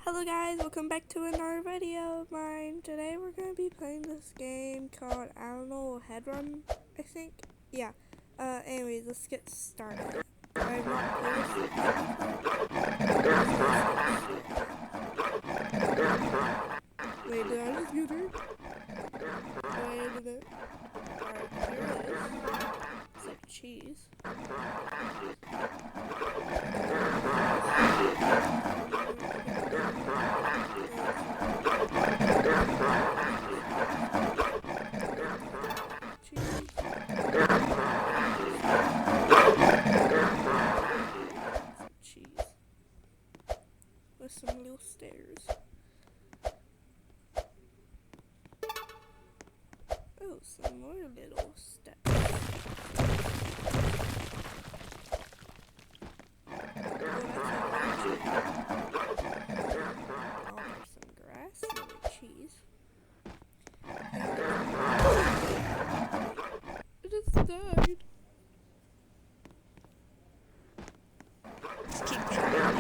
Hello guys, welcome back to another video of mine. Today we're going to be playing this game called, I don't know, Headrun, I think? Yeah. Anyways, let's get started. I have not played this before. Wait, did I just get her? Oh, I did it. Alright, here it is. It's like cheese. Cheese. With some little stairs. Oh, some more little steps. There's some grass, another cheese. It just died. Let's keep trying.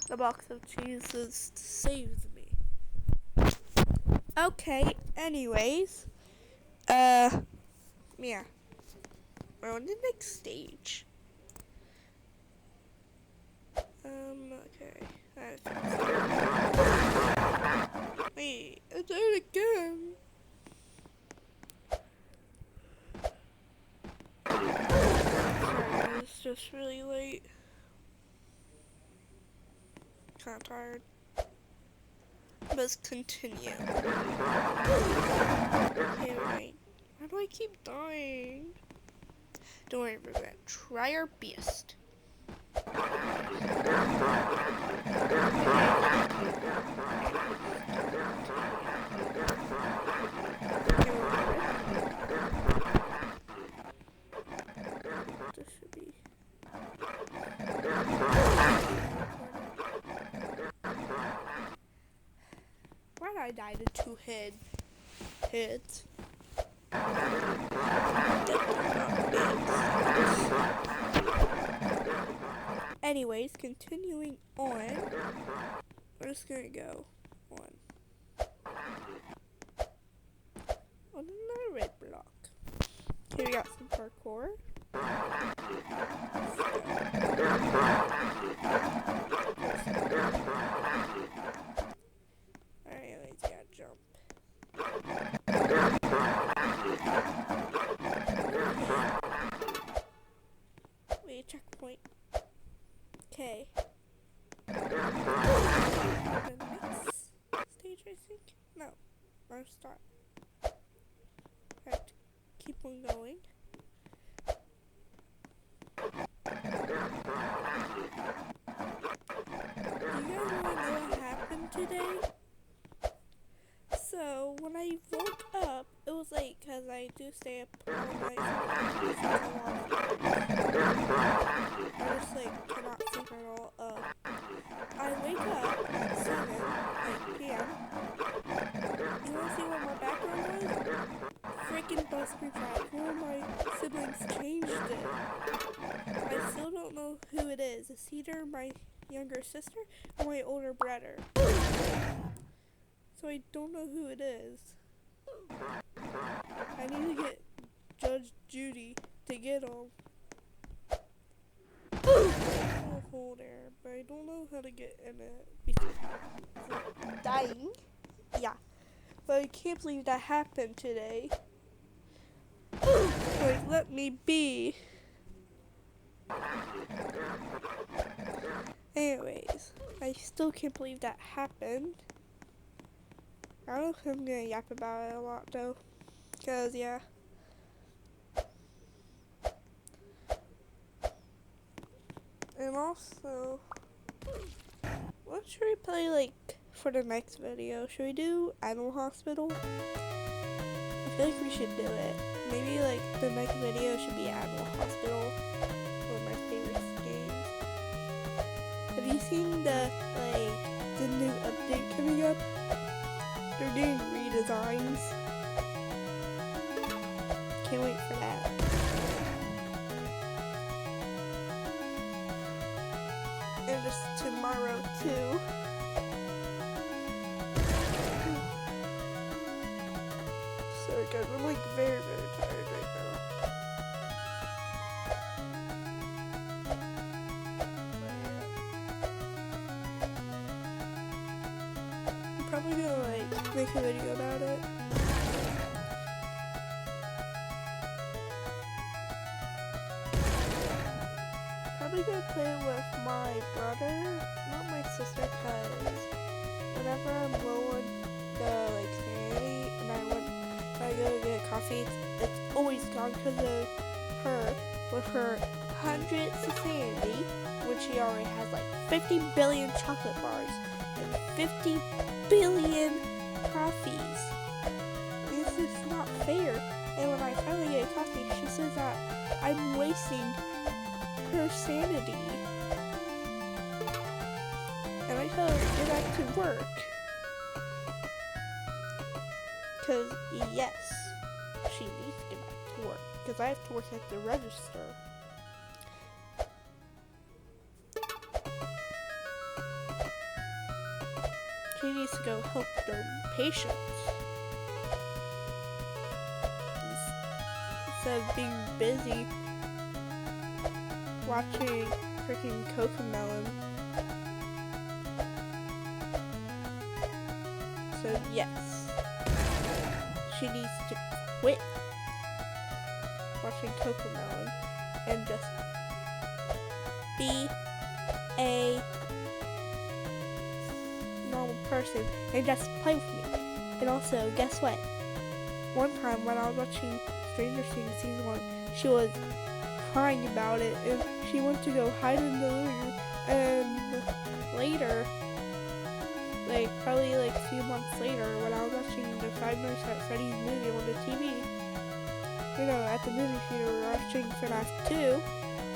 The box of cheeses saves me. Okay, anyways. Yeah. We're on the next stage. Okay. Wait, I did it again. Sorry, it's just really late. Kinda tired. Let's continue. Okay, wait. Why do I keep dying? Don't worry, we're gonna try our best. This should be. Why did I die to two hits? Anyways, continuing on, we're just gonna go on another red block. Here we got some parkour. Alright, anyways, gotta jump. Wait, checkpoint. Okay. The next stage, I think? No. Or start. Alright. Keep on going. Do you guys want to know what happened today? So, when I woke up, it was like, because I do stay up all night. I just like cannot sleep at all. I wake up at 7 p.m. You want to see what my background was? Freaking Buster Track. One of my siblings changed it. I still don't know who it is. Is either my younger sister or my older brother. So I don't know who it is. I need to get Judge Judy to get him. Hold there, but I don't know how to get in it because I'm dying. Yeah, but I can't believe that happened today. Like, let me be. Anyways, I still can't believe that happened. I don't know if I'm gonna yap about it a lot though, cause yeah. And also, what should we play, like for the next video, should we do Animal Hospital? I feel like we should do it. Maybe like the next video should be Animal Hospital, one of my favorite games. Have you seen the new update coming up? They're doing redesigns. Can't wait for that. And just tomorrow too. So good. I'm like very, very tired right now. I'm probably gonna like make a video about it. Probably gonna play with my brother, not my sister, cause whenever I'm low on the like sanity and I go to get coffee, it's always gone because of her with her hundreds of sanity, which she already has like 50 billion chocolate bars and 50 billion coffees. This is not fair. And when I finally get coffee, she says that I'm wasting her sanity. And I tell her to get back to work. Because, yes, she needs to get back to work. Because I have to work at the register. She needs to go help the patients. Instead of being busy watching freaking Cocomelon. So yes, she needs to quit watching Cocomelon and just be a normal person and just play with me. And also, guess what? One time when I was watching Stranger Things season 1, she was crying about it and she went to go hide in the living room, and later, like probably like a few months later, when I was watching the Five Nights at Freddy's movie on the TV, you know, at the movie theater watching FNAF 2,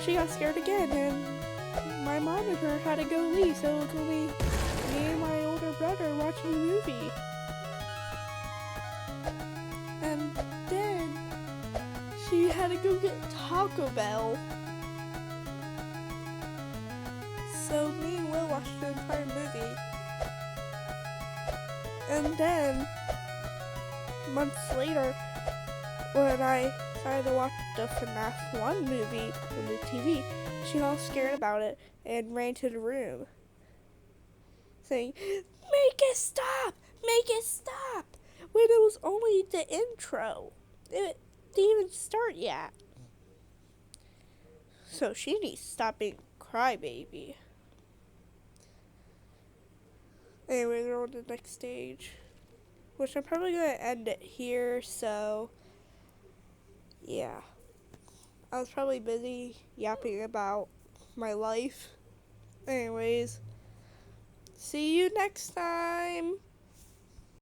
she got scared again and my mom and her had to go leave, so it was only me and my older brother watching the movie. And then she had to go get Taco Bell. So me and Will watched the entire movie. And then, months later, when I decided to watch the FNAF 1 movie on the TV, she got all scared about it and ran to the room, saying, "Make it stop! Make it stop!" When it was only the intro. It didn't even start yet. So she needs to stop being a crybaby. Anyway, we're on the next stage, which I'm probably going to end it here, so yeah. I was probably busy yapping about my life. Anyways, see you next time.